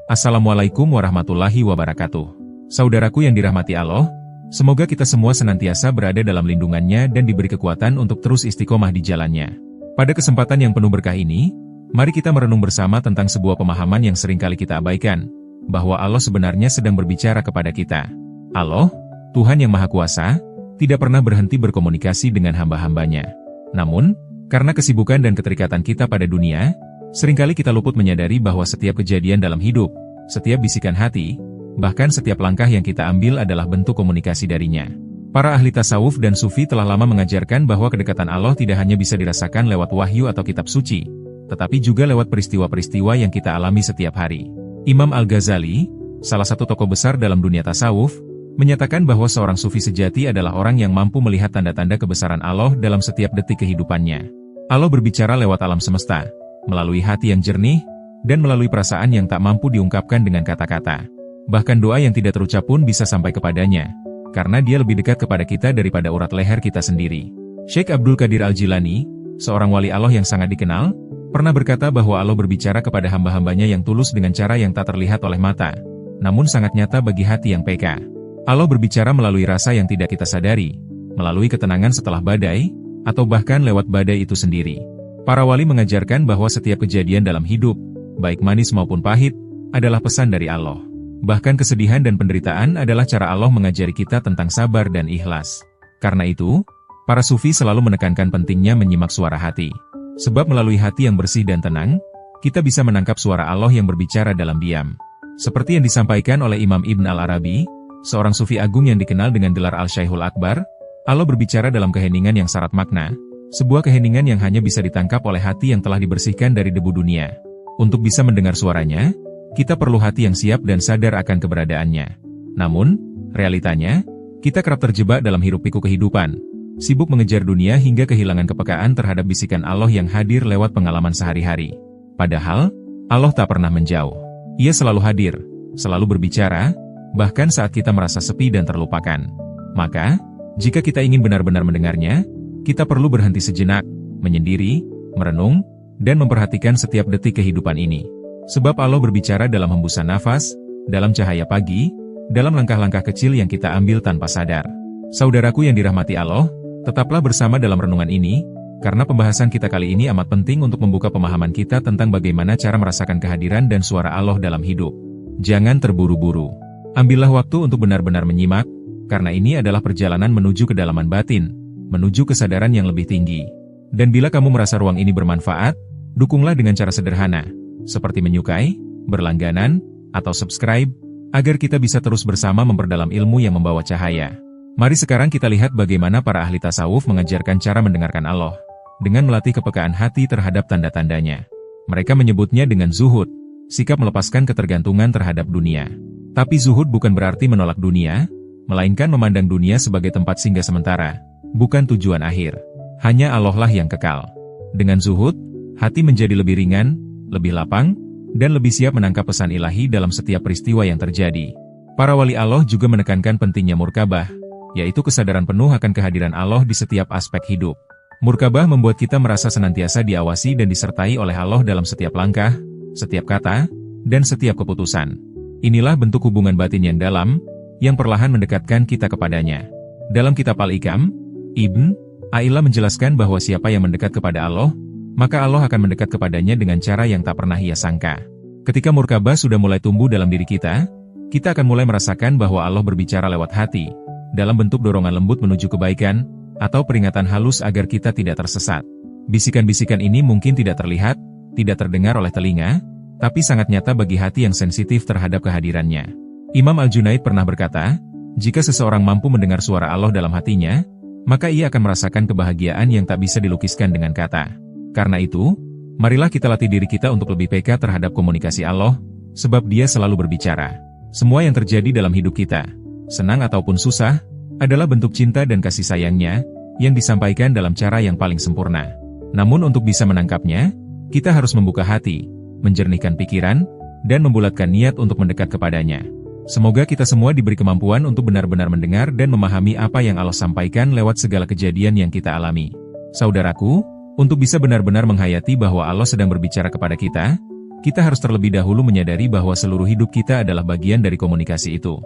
Assalamualaikum warahmatullahi wabarakatuh. Saudaraku yang dirahmati Allah, semoga kita semua senantiasa berada dalam lindungannya dan diberi kekuatan untuk terus istiqomah di jalannya. Pada kesempatan yang penuh berkah ini, mari kita merenung bersama tentang sebuah pemahaman yang seringkali kita abaikan, bahwa Allah sebenarnya sedang berbicara kepada kita. Allah, Tuhan yang Maha Kuasa, tidak pernah berhenti berkomunikasi dengan hamba-hambanya. Namun, karena kesibukan dan keterikatan kita pada dunia, seringkali kita luput menyadari bahwa setiap kejadian dalam hidup, setiap bisikan hati, bahkan setiap langkah yang kita ambil adalah bentuk komunikasi darinya. Para ahli tasawuf dan sufi telah lama mengajarkan bahwa kedekatan Allah tidak hanya bisa dirasakan lewat wahyu atau kitab suci, tetapi juga lewat peristiwa-peristiwa yang kita alami setiap hari. Imam Al-Ghazali, salah satu tokoh besar dalam dunia tasawuf, menyatakan bahwa seorang sufi sejati adalah orang yang mampu melihat tanda-tanda kebesaran Allah dalam setiap detik kehidupannya. Allah berbicara lewat alam semesta, melalui hati yang jernih, dan melalui perasaan yang tak mampu diungkapkan dengan kata-kata. Bahkan doa yang tidak terucap pun bisa sampai kepadanya, karena dia lebih dekat kepada kita daripada urat leher kita sendiri. Syekh Abdul Qadir Al-Jilani, seorang wali Allah yang sangat dikenal, pernah berkata bahwa Allah berbicara kepada hamba-hambanya yang tulus dengan cara yang tak terlihat oleh mata, namun sangat nyata bagi hati yang peka. Allah berbicara melalui rasa yang tidak kita sadari, melalui ketenangan setelah badai, atau bahkan lewat badai itu sendiri. Para wali mengajarkan bahwa setiap kejadian dalam hidup, baik manis maupun pahit, adalah pesan dari Allah. Bahkan kesedihan dan penderitaan adalah cara Allah mengajari kita tentang sabar dan ikhlas. Karena itu, para sufi selalu menekankan pentingnya menyimak suara hati. Sebab melalui hati yang bersih dan tenang, kita bisa menangkap suara Allah yang berbicara dalam diam. Seperti yang disampaikan oleh Imam Ibn Al-Arabi, seorang sufi agung yang dikenal dengan gelar Al-Syaikhul Akbar, Allah berbicara dalam keheningan yang syarat makna. Sebuah keheningan yang hanya bisa ditangkap oleh hati yang telah dibersihkan dari debu dunia. Untuk bisa mendengar suaranya, kita perlu hati yang siap dan sadar akan keberadaannya. Namun, realitanya, kita kerap terjebak dalam hiruk-pikuk kehidupan, sibuk mengejar dunia hingga kehilangan kepekaan terhadap bisikan Allah yang hadir lewat pengalaman sehari-hari. Padahal, Allah tak pernah menjauh. Ia selalu hadir, selalu berbicara, bahkan saat kita merasa sepi dan terlupakan. Maka, jika kita ingin benar-benar mendengarnya, kita perlu berhenti sejenak, menyendiri, merenung, dan memperhatikan setiap detik kehidupan ini. Sebab Allah berbicara dalam hembusan nafas, dalam cahaya pagi, dalam langkah-langkah kecil yang kita ambil tanpa sadar. Saudaraku yang dirahmati Allah, tetaplah bersama dalam renungan ini, karena pembahasan kita kali ini amat penting untuk membuka pemahaman kita tentang bagaimana cara merasakan kehadiran dan suara Allah dalam hidup. Jangan terburu-buru. Ambillah waktu untuk benar-benar menyimak, karena ini adalah perjalanan menuju kedalaman batin, menuju kesadaran yang lebih tinggi. Dan bila kamu merasa ruang ini bermanfaat, dukunglah dengan cara sederhana, seperti menyukai, berlangganan, atau subscribe, agar kita bisa terus bersama memperdalam ilmu yang membawa cahaya. Mari sekarang kita lihat bagaimana para ahli tasawuf mengajarkan cara mendengarkan Allah, dengan melatih kepekaan hati terhadap tanda-tandanya. Mereka menyebutnya dengan zuhud, sikap melepaskan ketergantungan terhadap dunia. Tapi zuhud bukan berarti menolak dunia, melainkan memandang dunia sebagai tempat singgah sementara, bukan tujuan akhir. Hanya Allah lah yang kekal. Dengan zuhud, hati menjadi lebih ringan, lebih lapang, dan lebih siap menangkap pesan ilahi dalam setiap peristiwa yang terjadi. Para wali Allah juga menekankan pentingnya murkabah, yaitu kesadaran penuh akan kehadiran Allah di setiap aspek hidup. Murkabah membuat kita merasa senantiasa diawasi dan disertai oleh Allah dalam setiap langkah, setiap kata, dan setiap keputusan. Inilah bentuk hubungan batin yang dalam, yang perlahan mendekatkan kita kepadanya. Dalam kitab Al-Ikam, Ibn A'illah menjelaskan bahwa siapa yang mendekat kepada Allah, maka Allah akan mendekat kepadanya dengan cara yang tak pernah ia sangka. Ketika murkabah sudah mulai tumbuh dalam diri kita akan mulai merasakan bahwa Allah berbicara lewat hati, dalam bentuk dorongan lembut menuju kebaikan, atau peringatan halus agar kita tidak tersesat. Bisikan-bisikan ini mungkin tidak terlihat, tidak terdengar oleh telinga, tapi sangat nyata bagi hati yang sensitif terhadap kehadirannya. Imam Al-Junaid pernah berkata, jika seseorang mampu mendengar suara Allah dalam hatinya, maka ia akan merasakan kebahagiaan yang tak bisa dilukiskan dengan kata. Karena itu, marilah kita latih diri kita untuk lebih peka terhadap komunikasi Allah, sebab Dia selalu berbicara. Semua yang terjadi dalam hidup kita, senang ataupun susah, adalah bentuk cinta dan kasih sayangnya, yang disampaikan dalam cara yang paling sempurna. Namun untuk bisa menangkapnya, kita harus membuka hati, menjernihkan pikiran, dan membulatkan niat untuk mendekat kepadanya. Semoga kita semua diberi kemampuan untuk benar-benar mendengar dan memahami apa yang Allah sampaikan lewat segala kejadian yang kita alami. Saudaraku, untuk bisa benar-benar menghayati bahwa Allah sedang berbicara kepada kita, kita harus terlebih dahulu menyadari bahwa seluruh hidup kita adalah bagian dari komunikasi itu.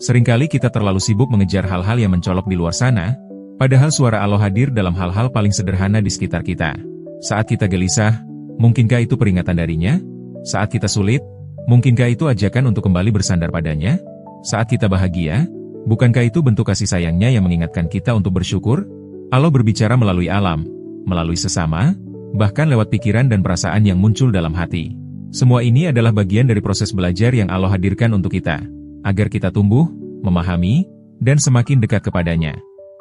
Seringkali kita terlalu sibuk mengejar hal-hal yang mencolok di luar sana, padahal suara Allah hadir dalam hal-hal paling sederhana di sekitar kita. Saat kita gelisah, mungkinkah itu peringatan darinya? Saat kita sulit, mungkinkah itu ajakan untuk kembali bersandar padanya? Saat kita bahagia, bukankah itu bentuk kasih sayangnya yang mengingatkan kita untuk bersyukur? Allah berbicara melalui alam, melalui sesama, bahkan lewat pikiran dan perasaan yang muncul dalam hati. Semua ini adalah bagian dari proses belajar yang Allah hadirkan untuk kita, agar kita tumbuh, memahami, dan semakin dekat kepadanya.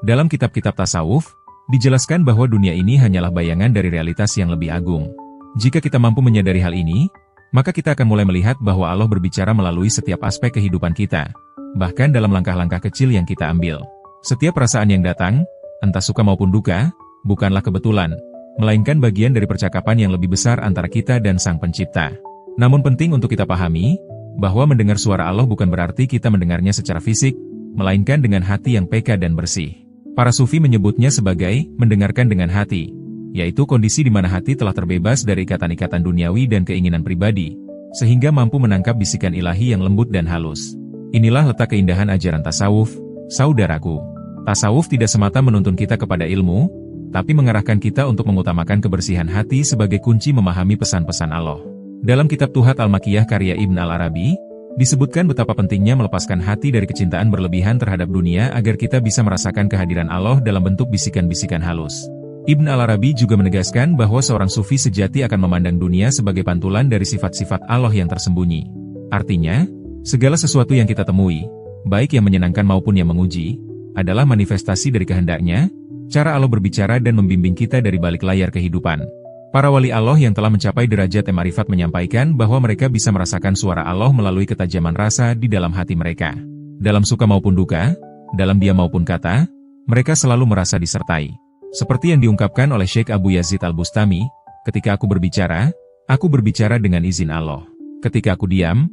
Dalam kitab-kitab tasawuf, dijelaskan bahwa dunia ini hanyalah bayangan dari realitas yang lebih agung. Jika kita mampu menyadari hal ini, maka kita akan mulai melihat bahwa Allah berbicara melalui setiap aspek kehidupan kita, bahkan dalam langkah-langkah kecil yang kita ambil. Setiap perasaan yang datang, entah suka maupun duka, bukanlah kebetulan, melainkan bagian dari percakapan yang lebih besar antara kita dan Sang Pencipta. Namun penting untuk kita pahami, bahwa mendengar suara Allah bukan berarti kita mendengarnya secara fisik, melainkan dengan hati yang peka dan bersih. Para sufi menyebutnya sebagai mendengarkan dengan hati, yaitu kondisi di mana hati telah terbebas dari ikatan-ikatan duniawi dan keinginan pribadi, sehingga mampu menangkap bisikan ilahi yang lembut dan halus. Inilah letak keindahan ajaran tasawuf, saudaraku. Tasawuf tidak semata menuntun kita kepada ilmu, tapi mengarahkan kita untuk mengutamakan kebersihan hati sebagai kunci memahami pesan-pesan Allah. Dalam kitab Tuhat Al-Makiyah karya Ibn Al-Arabi, disebutkan betapa pentingnya melepaskan hati dari kecintaan berlebihan terhadap dunia agar kita bisa merasakan kehadiran Allah dalam bentuk bisikan-bisikan halus. Ibn Al-Arabi juga menegaskan bahwa seorang sufi sejati akan memandang dunia sebagai pantulan dari sifat-sifat Allah yang tersembunyi. Artinya, segala sesuatu yang kita temui, baik yang menyenangkan maupun yang menguji, adalah manifestasi dari kehendaknya, cara Allah berbicara dan membimbing kita dari balik layar kehidupan. Para wali Allah yang telah mencapai derajat ma'rifat menyampaikan bahwa mereka bisa merasakan suara Allah melalui ketajaman rasa di dalam hati mereka. Dalam suka maupun duka, dalam diam maupun kata, mereka selalu merasa disertai. Seperti yang diungkapkan oleh Syekh Abu Yazid Al-Bustami, ketika aku berbicara dengan izin Allah. Ketika aku diam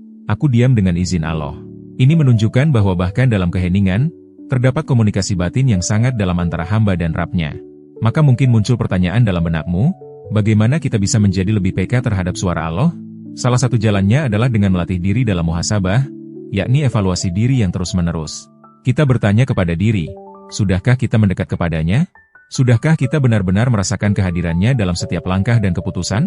dengan izin Allah. Ini menunjukkan bahwa bahkan dalam keheningan, terdapat komunikasi batin yang sangat dalam antara hamba dan Rabb-Nya. Maka mungkin muncul pertanyaan dalam benakmu, bagaimana kita bisa menjadi lebih peka terhadap suara Allah? Salah satu jalannya adalah dengan melatih diri dalam muhasabah, yakni evaluasi diri yang terus-menerus. Kita bertanya kepada diri, sudahkah kita mendekat kepadanya? Sudahkah kita benar-benar merasakan kehadirannya dalam setiap langkah dan keputusan?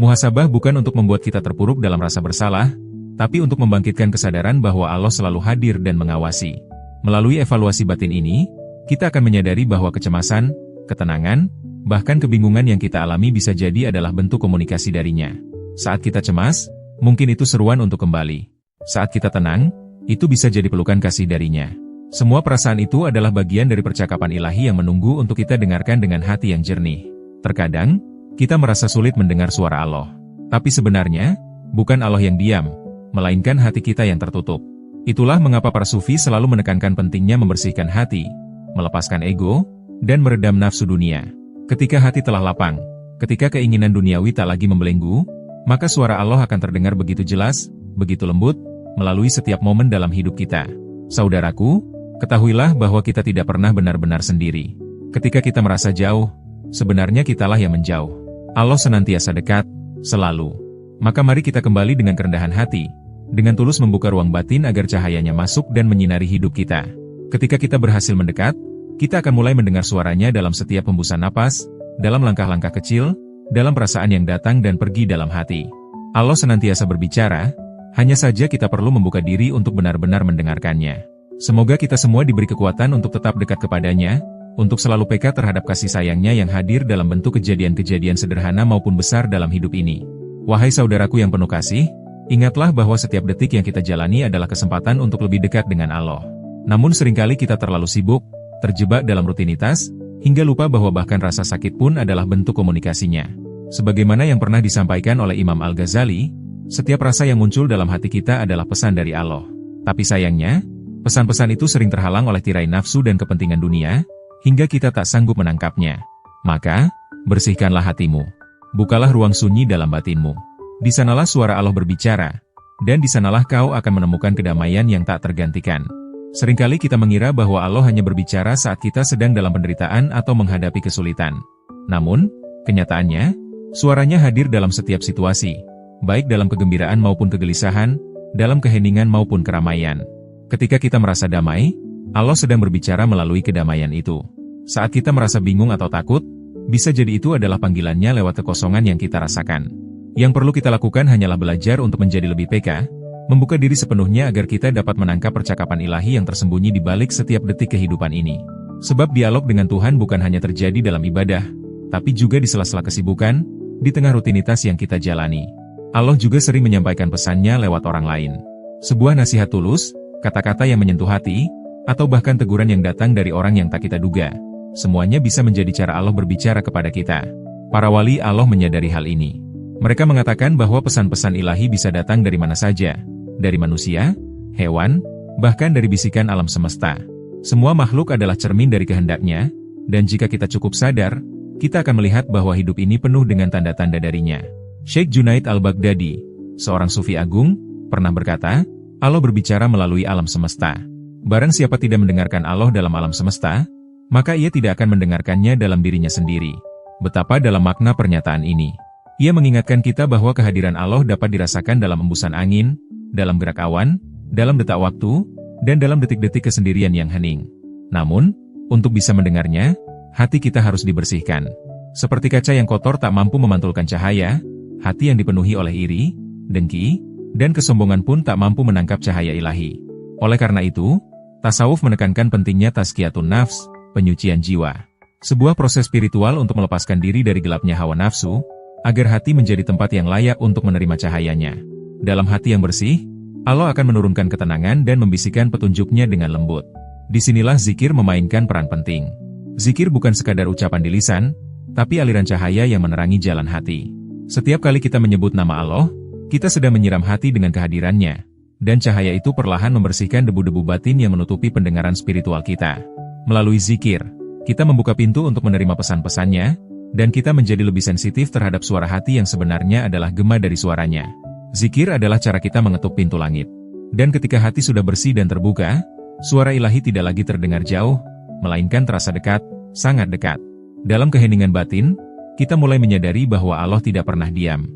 Muhasabah bukan untuk membuat kita terpuruk dalam rasa bersalah, tapi untuk membangkitkan kesadaran bahwa Allah selalu hadir dan mengawasi. Melalui evaluasi batin ini, kita akan menyadari bahwa kecemasan, ketenangan, bahkan kebingungan yang kita alami bisa jadi adalah bentuk komunikasi darinya. Saat kita cemas, mungkin itu seruan untuk kembali. Saat kita tenang, itu bisa jadi pelukan kasih darinya. Semua perasaan itu adalah bagian dari percakapan ilahi yang menunggu untuk kita dengarkan dengan hati yang jernih. Terkadang, kita merasa sulit mendengar suara Allah. Tapi sebenarnya, bukan Allah yang diam, melainkan hati kita yang tertutup. Itulah mengapa para sufi selalu menekankan pentingnya membersihkan hati, melepaskan ego, dan meredam nafsu dunia. Ketika hati telah lapang, ketika keinginan duniawi tak lagi membelenggu, maka suara Allah akan terdengar begitu jelas, begitu lembut, melalui setiap momen dalam hidup kita. Saudaraku, ketahuilah bahwa kita tidak pernah benar-benar sendiri. Ketika kita merasa jauh, sebenarnya kitalah yang menjauh. Allah senantiasa dekat, selalu. Maka mari kita kembali dengan kerendahan hati, dengan tulus membuka ruang batin agar cahayanya masuk dan menyinari hidup kita. Ketika kita berhasil mendekat, kita akan mulai mendengar suaranya dalam setiap hembusan napas, dalam langkah-langkah kecil, dalam perasaan yang datang dan pergi dalam hati. Allah senantiasa berbicara, hanya saja kita perlu membuka diri untuk benar-benar mendengarkannya. Semoga kita semua diberi kekuatan untuk tetap dekat kepadanya, untuk selalu peka terhadap kasih sayangnya yang hadir dalam bentuk kejadian-kejadian sederhana maupun besar dalam hidup ini. Wahai saudaraku yang penuh kasih, ingatlah bahwa setiap detik yang kita jalani adalah kesempatan untuk lebih dekat dengan Allah. Namun seringkali kita terlalu sibuk, terjebak dalam rutinitas, hingga lupa bahwa bahkan rasa sakit pun adalah bentuk komunikasinya. Sebagaimana yang pernah disampaikan oleh Imam Al-Ghazali, setiap rasa yang muncul dalam hati kita adalah pesan dari Allah. Tapi sayangnya, pesan-pesan itu sering terhalang oleh tirai nafsu dan kepentingan dunia, hingga kita tak sanggup menangkapnya. Maka, bersihkanlah hatimu. Bukalah ruang sunyi dalam batinmu. Di sanalah suara Allah berbicara, dan di sanalah kau akan menemukan kedamaian yang tak tergantikan. Seringkali kita mengira bahwa Allah hanya berbicara saat kita sedang dalam penderitaan atau menghadapi kesulitan. Namun, kenyataannya, suaranya hadir dalam setiap situasi. baik dalam kegembiraan maupun kegelisahan, dalam keheningan maupun keramaian. Ketika kita merasa damai, Allah sedang berbicara melalui kedamaian itu. Saat kita merasa bingung atau takut, bisa jadi itu adalah panggilannya lewat kekosongan yang kita rasakan. Yang perlu kita lakukan hanyalah belajar untuk menjadi lebih peka, membuka diri sepenuhnya agar kita dapat menangkap percakapan ilahi yang tersembunyi di balik setiap detik kehidupan ini. Sebab dialog dengan Tuhan bukan hanya terjadi dalam ibadah, tapi juga di sela-sela kesibukan, di tengah rutinitas yang kita jalani. Allah juga sering menyampaikan pesannya lewat orang lain. Sebuah nasihat tulus, kata-kata yang menyentuh hati, atau bahkan teguran yang datang dari orang yang tak kita duga. Semuanya bisa menjadi cara Allah berbicara kepada kita. Para wali Allah menyadari hal ini. Mereka mengatakan bahwa pesan-pesan ilahi bisa datang dari mana saja, dari manusia, hewan, bahkan dari bisikan alam semesta. Semua makhluk adalah cermin dari kehendaknya, dan jika kita cukup sadar, kita akan melihat bahwa hidup ini penuh dengan tanda-tanda darinya. Syekh Junaid al-Baghdadi, seorang sufi agung, pernah berkata, Allah berbicara melalui alam semesta. Barang siapa tidak mendengarkan Allah dalam alam semesta, maka ia tidak akan mendengarkannya dalam dirinya sendiri. Betapa dalam makna pernyataan ini. Ia mengingatkan kita bahwa kehadiran Allah dapat dirasakan dalam embusan angin, dalam gerak awan, dalam detak waktu, dan dalam detik-detik kesendirian yang hening. Namun, untuk bisa mendengarnya, hati kita harus dibersihkan. Seperti kaca yang kotor tak mampu memantulkan cahaya, hati yang dipenuhi oleh iri, dengki, dan kesombongan pun tak mampu menangkap cahaya ilahi. Oleh karena itu, tasawuf menekankan pentingnya tazkiyatun nafs, penyucian jiwa. Sebuah proses spiritual untuk melepaskan diri dari gelapnya hawa nafsu, agar hati menjadi tempat yang layak untuk menerima cahayanya. Dalam hati yang bersih, Allah akan menurunkan ketenangan dan membisikkan petunjuknya dengan lembut. Disinilah zikir memainkan peran penting. Zikir bukan sekadar ucapan di lisan, tapi aliran cahaya yang menerangi jalan hati. Setiap kali kita menyebut nama Allah, kita sedang menyiram hati dengan kehadirannya. Dan cahaya itu perlahan membersihkan debu-debu batin yang menutupi pendengaran spiritual kita. Melalui zikir, kita membuka pintu untuk menerima pesan-pesannya, dan kita menjadi lebih sensitif terhadap suara hati yang sebenarnya adalah gema dari suaranya. Zikir adalah cara kita mengetuk pintu langit. Dan ketika hati sudah bersih dan terbuka, suara ilahi tidak lagi terdengar jauh, melainkan terasa dekat, sangat dekat. Dalam keheningan batin, kita mulai menyadari bahwa Allah tidak pernah diam.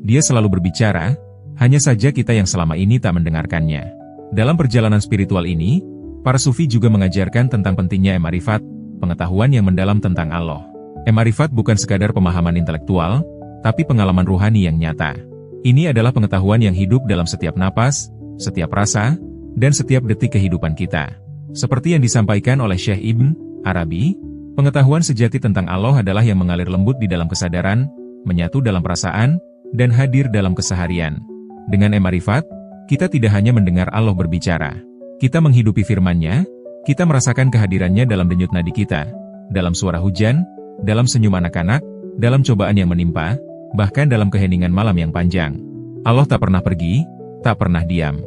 Dia selalu berbicara, hanya saja kita yang selama ini tak mendengarkannya. Dalam perjalanan spiritual ini, para sufi juga mengajarkan tentang pentingnya ma'rifat, pengetahuan yang mendalam tentang Allah. Ma'rifat bukan sekadar pemahaman intelektual, tapi pengalaman ruhani yang nyata. Ini adalah pengetahuan yang hidup dalam setiap napas, setiap rasa, dan setiap detik kehidupan kita. Seperti yang disampaikan oleh Syekh Ibn Arabi, pengetahuan sejati tentang Allah adalah yang mengalir lembut di dalam kesadaran, menyatu dalam perasaan, dan hadir dalam keseharian. Dengan ma'rifat, kita tidak hanya mendengar Allah berbicara. Kita menghidupi firman-Nya, kita merasakan kehadirannya dalam denyut nadi kita, dalam suara hujan, dalam senyum anak-anak, dalam cobaan yang menimpa, bahkan dalam keheningan malam yang panjang. Allah tak pernah pergi, tak pernah diam.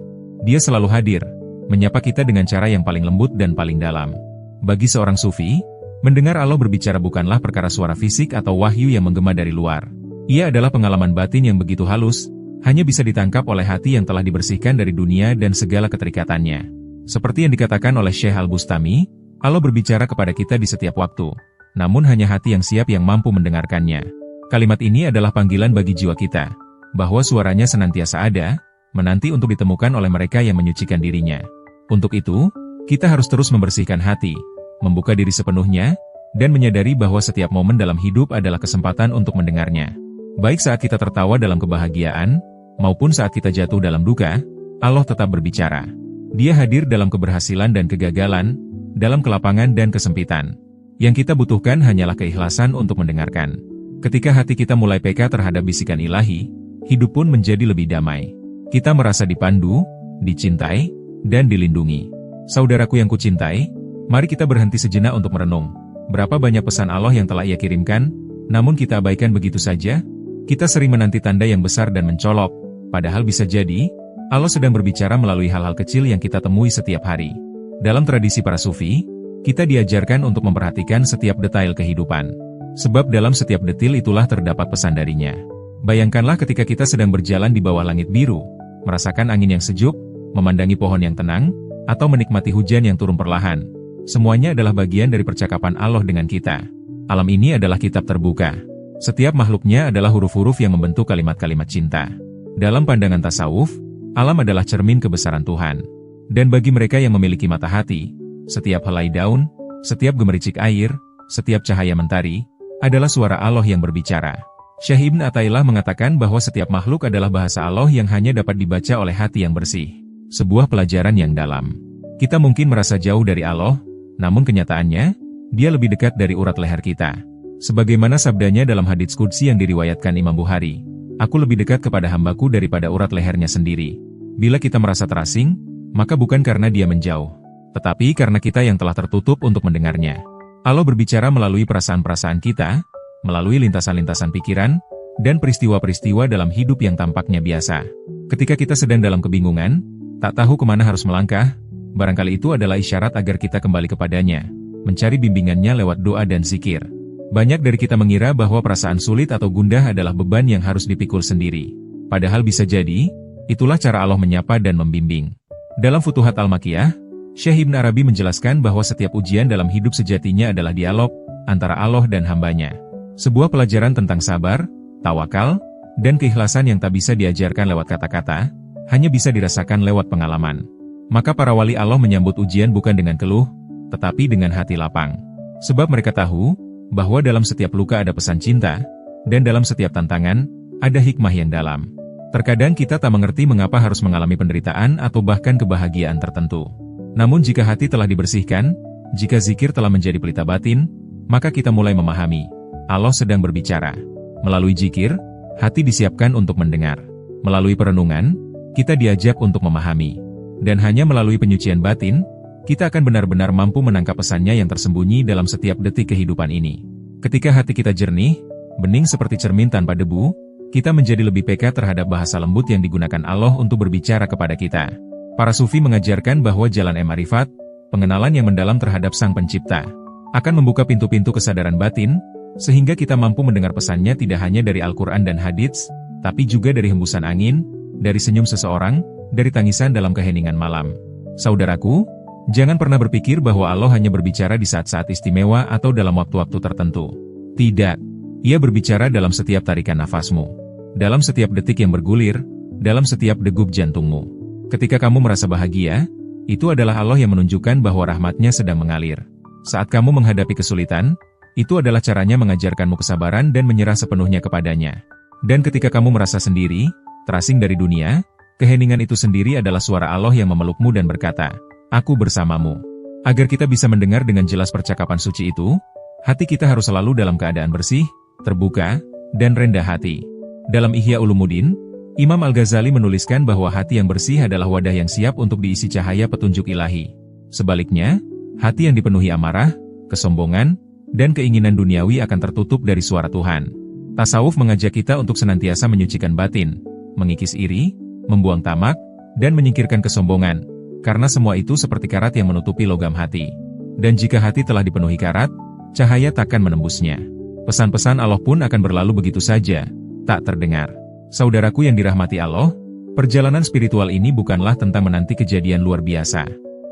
Dia selalu hadir, menyapa kita dengan cara yang paling lembut dan paling dalam. Bagi seorang sufi, mendengar Allah berbicara bukanlah perkara suara fisik atau wahyu yang menggema dari luar. Ia adalah pengalaman batin yang begitu halus, hanya bisa ditangkap oleh hati yang telah dibersihkan dari dunia dan segala keterikatannya. Seperti yang dikatakan oleh Syekh Al-Bustami, Allah berbicara kepada kita di setiap waktu, namun hanya hati yang siap yang mampu mendengarkannya. Kalimat ini adalah panggilan bagi jiwa kita, bahwa suaranya senantiasa ada, menanti untuk ditemukan oleh mereka yang menyucikan dirinya. Untuk itu, kita harus terus membersihkan hati, membuka diri sepenuhnya, dan menyadari bahwa setiap momen dalam hidup adalah kesempatan untuk mendengarnya. Baik saat kita tertawa dalam kebahagiaan, maupun saat kita jatuh dalam duka, Allah tetap berbicara. Dia hadir dalam keberhasilan dan kegagalan, dalam kelapangan dan kesempitan. Yang kita butuhkan hanyalah keikhlasan untuk mendengarkan. Ketika hati kita mulai peka terhadap bisikan ilahi, hidup pun menjadi lebih damai. Kita merasa dipandu, dicintai, dan dilindungi. Saudaraku yang kucintai, mari kita berhenti sejenak untuk merenung. Berapa banyak pesan Allah yang telah Ia kirimkan, namun kita abaikan begitu saja? Kita sering menanti tanda yang besar dan mencolok, padahal bisa jadi, Allah sedang berbicara melalui hal-hal kecil yang kita temui setiap hari. Dalam tradisi para sufi, kita diajarkan untuk memperhatikan setiap detail kehidupan. Sebab dalam setiap detil itulah terdapat pesan darinya. Bayangkanlah ketika kita sedang berjalan di bawah langit biru, merasakan angin yang sejuk, memandangi pohon yang tenang, atau menikmati hujan yang turun perlahan. Semuanya adalah bagian dari percakapan Allah dengan kita. Alam ini adalah kitab terbuka. Setiap makhluknya adalah huruf-huruf yang membentuk kalimat-kalimat cinta. Dalam pandangan tasawuf, alam adalah cermin kebesaran Tuhan. Dan bagi mereka yang memiliki mata hati, setiap helai daun, setiap gemericik air, setiap cahaya mentari, adalah suara Allah yang berbicara. Syekh Ibn Athaillah mengatakan bahwa setiap makhluk adalah bahasa Allah yang hanya dapat dibaca oleh hati yang bersih. Sebuah pelajaran yang dalam. Kita mungkin merasa jauh dari Allah, namun kenyataannya, Dia lebih dekat dari urat leher kita. Sebagaimana sabdanya dalam hadits qudsi yang diriwayatkan Imam Bukhari, "Aku lebih dekat kepada hambaku daripada urat lehernya sendiri." Bila kita merasa terasing, maka bukan karena Dia menjauh, tetapi karena kita yang telah tertutup untuk mendengarnya. Allah berbicara melalui perasaan-perasaan kita, melalui lintasan-lintasan pikiran, dan peristiwa-peristiwa dalam hidup yang tampaknya biasa. Ketika kita sedang dalam kebingungan, tak tahu kemana harus melangkah, barangkali itu adalah isyarat agar kita kembali kepadanya, mencari bimbingannya lewat doa dan zikir. Banyak dari kita mengira bahwa perasaan sulit atau gundah adalah beban yang harus dipikul sendiri. Padahal bisa jadi, itulah cara Allah menyapa dan membimbing. Dalam Futuhat Al-Makkiyah, Syekh Ibn Arabi menjelaskan bahwa setiap ujian dalam hidup sejatinya adalah dialog antara Allah dan hambanya. Sebuah pelajaran tentang sabar, tawakal, dan keikhlasan yang tak bisa diajarkan lewat kata-kata, hanya bisa dirasakan lewat pengalaman. Maka para wali Allah menyambut ujian bukan dengan keluh, tetapi dengan hati lapang. Sebab mereka tahu, bahwa dalam setiap luka ada pesan cinta, dan dalam setiap tantangan, ada hikmah yang dalam. Terkadang kita tak mengerti mengapa harus mengalami penderitaan atau bahkan kebahagiaan tertentu. Namun jika hati telah dibersihkan, jika zikir telah menjadi pelita batin, maka kita mulai memahami, Allah sedang berbicara. Melalui zikir, hati disiapkan untuk mendengar. Melalui perenungan, kita diajak untuk memahami. Dan hanya melalui penyucian batin, kita akan benar-benar mampu menangkap pesannya yang tersembunyi dalam setiap detik kehidupan ini. Ketika hati kita jernih, bening seperti cermin tanpa debu, kita menjadi lebih peka terhadap bahasa lembut yang digunakan Allah untuk berbicara kepada kita. Para sufi mengajarkan bahwa jalan ma'rifat, pengenalan yang mendalam terhadap Sang Pencipta, akan membuka pintu-pintu kesadaran batin, sehingga kita mampu mendengar pesannya tidak hanya dari Al-Quran dan hadits, tapi juga dari hembusan angin, dari senyum seseorang, dari tangisan dalam keheningan malam. Saudaraku, jangan pernah berpikir bahwa Allah hanya berbicara di saat-saat istimewa atau dalam waktu-waktu tertentu. Tidak, Ia berbicara dalam setiap tarikan nafasmu, dalam setiap detik yang bergulir, dalam setiap degup jantungmu. Ketika kamu merasa bahagia, itu adalah Allah yang menunjukkan bahwa rahmat-Nya sedang mengalir. Saat kamu menghadapi kesulitan, itu adalah caranya mengajarkanmu kesabaran dan menyerah sepenuhnya kepadanya. Dan ketika kamu merasa sendiri, terasing dari dunia, keheningan itu sendiri adalah suara Allah yang memelukmu dan berkata, "Aku bersamamu." Agar kita bisa mendengar dengan jelas percakapan suci itu, hati kita harus selalu dalam keadaan bersih, terbuka, dan rendah hati. Dalam Ihya Ulumuddin, Imam Al-Ghazali menuliskan bahwa hati yang bersih adalah wadah yang siap untuk diisi cahaya petunjuk ilahi. Sebaliknya, hati yang dipenuhi amarah, kesombongan, dan keinginan duniawi akan tertutup dari suara Tuhan. Tasawuf mengajak kita untuk senantiasa menyucikan batin, mengikis iri, membuang tamak, dan menyingkirkan kesombongan, karena semua itu seperti karat yang menutupi logam hati. Dan jika hati telah dipenuhi karat, cahaya takkan menembusnya. Pesan-pesan Allah pun akan berlalu begitu saja, tak terdengar. Saudaraku yang dirahmati Allah, perjalanan spiritual ini bukanlah tentang menanti kejadian luar biasa.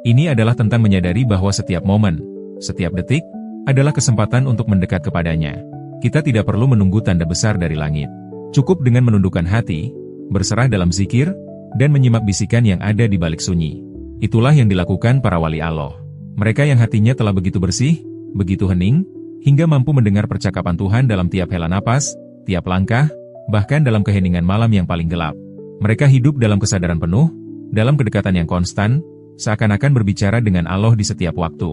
Ini adalah tentang menyadari bahwa setiap momen, setiap detik, adalah kesempatan untuk mendekat kepadanya. Kita tidak perlu menunggu tanda besar dari langit. Cukup dengan menundukkan hati, berserah dalam zikir, dan menyimak bisikan yang ada di balik sunyi. Itulah yang dilakukan para wali Allah. Mereka yang hatinya telah begitu bersih, begitu hening, hingga mampu mendengar percakapan Tuhan dalam tiap hela napas, tiap langkah, bahkan dalam keheningan malam yang paling gelap. Mereka hidup dalam kesadaran penuh, dalam kedekatan yang konstan, seakan-akan berbicara dengan Allah di setiap waktu.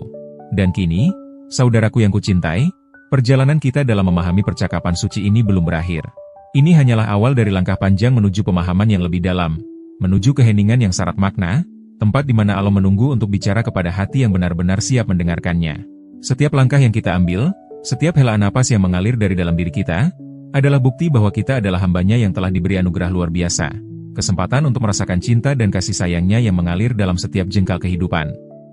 Dan kini, saudaraku yang kucintai, perjalanan kita dalam memahami percakapan suci ini belum berakhir. Ini hanyalah awal dari langkah panjang menuju pemahaman yang lebih dalam, menuju keheningan yang syarat makna, tempat di mana Allah menunggu untuk bicara kepada hati yang benar-benar siap mendengarkannya. Setiap langkah yang kita ambil, setiap helaan napas yang mengalir dari dalam diri kita, adalah bukti bahwa kita adalah hambanya yang telah diberi anugerah luar biasa, kesempatan untuk merasakan cinta dan kasih sayangnya yang mengalir dalam setiap jengkal kehidupan,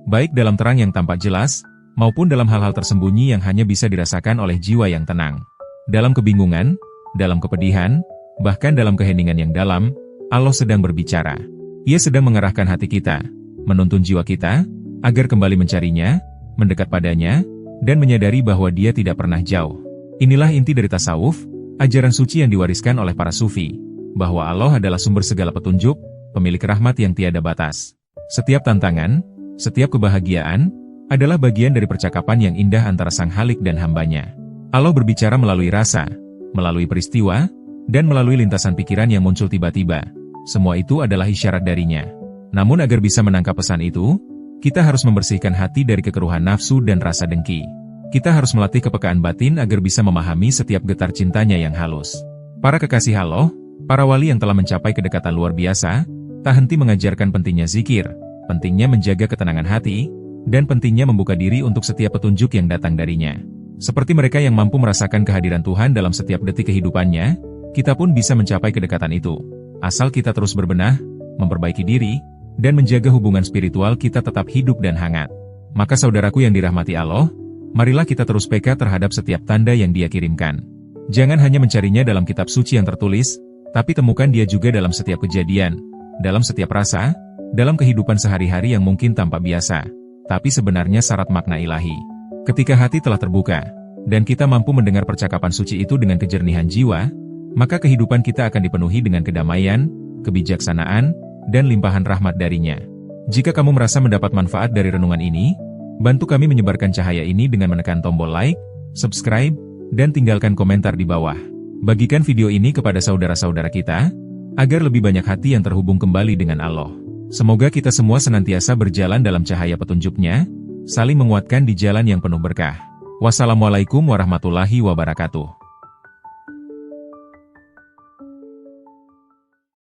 baik dalam terang yang tampak jelas, maupun dalam hal-hal tersembunyi yang hanya bisa dirasakan oleh jiwa yang tenang. Dalam kebingungan, dalam kepedihan, bahkan dalam keheningan yang dalam, Allah sedang berbicara. Ia sedang mengarahkan hati kita, menuntun jiwa kita, agar kembali mencarinya, mendekat padanya, dan menyadari bahwa Dia tidak pernah jauh. Inilah inti dari tasawuf, ajaran suci yang diwariskan oleh para sufi. bahwa Allah adalah sumber segala petunjuk, pemilik rahmat yang tiada batas. Setiap tantangan, setiap kebahagiaan, adalah bagian dari percakapan yang indah antara Sang Khalik dan hambanya. Allah berbicara melalui rasa, melalui peristiwa, dan melalui lintasan pikiran yang muncul tiba-tiba. Semua itu adalah isyarat darinya. Namun agar bisa menangkap pesan itu, kita harus membersihkan hati dari kekeruhan nafsu dan rasa dengki. Kita harus melatih kepekaan batin agar bisa memahami setiap getar cintanya yang halus. Para kekasih Allah, para wali yang telah mencapai kedekatan luar biasa, tak henti mengajarkan pentingnya zikir, pentingnya menjaga ketenangan hati, dan pentingnya membuka diri untuk setiap petunjuk yang datang darinya. Seperti mereka yang mampu merasakan kehadiran Tuhan dalam setiap detik kehidupannya, kita pun bisa mencapai kedekatan itu. Asal kita terus berbenah, memperbaiki diri, dan menjaga hubungan spiritual kita tetap hidup dan hangat. Maka saudaraku yang dirahmati Allah, marilah kita terus peka terhadap setiap tanda yang Dia kirimkan. Jangan hanya mencarinya dalam kitab suci yang tertulis, tapi temukan Dia juga dalam setiap kejadian, dalam setiap rasa, dalam kehidupan sehari-hari yang mungkin tampak biasa, tapi sebenarnya syarat makna ilahi. Ketika hati telah terbuka, dan kita mampu mendengar percakapan suci itu dengan kejernihan jiwa, maka kehidupan kita akan dipenuhi dengan kedamaian, kebijaksanaan, dan limpahan rahmat darinya. Jika kamu merasa mendapat manfaat dari renungan ini, bantu kami menyebarkan cahaya ini dengan menekan tombol like, subscribe, dan tinggalkan komentar di bawah. Bagikan video ini kepada saudara-saudara kita, agar lebih banyak hati yang terhubung kembali dengan Allah. Semoga kita semua senantiasa berjalan dalam cahaya petunjuk-Nya, saling menguatkan di jalan yang penuh berkah. Wassalamualaikum warahmatullahi wabarakatuh.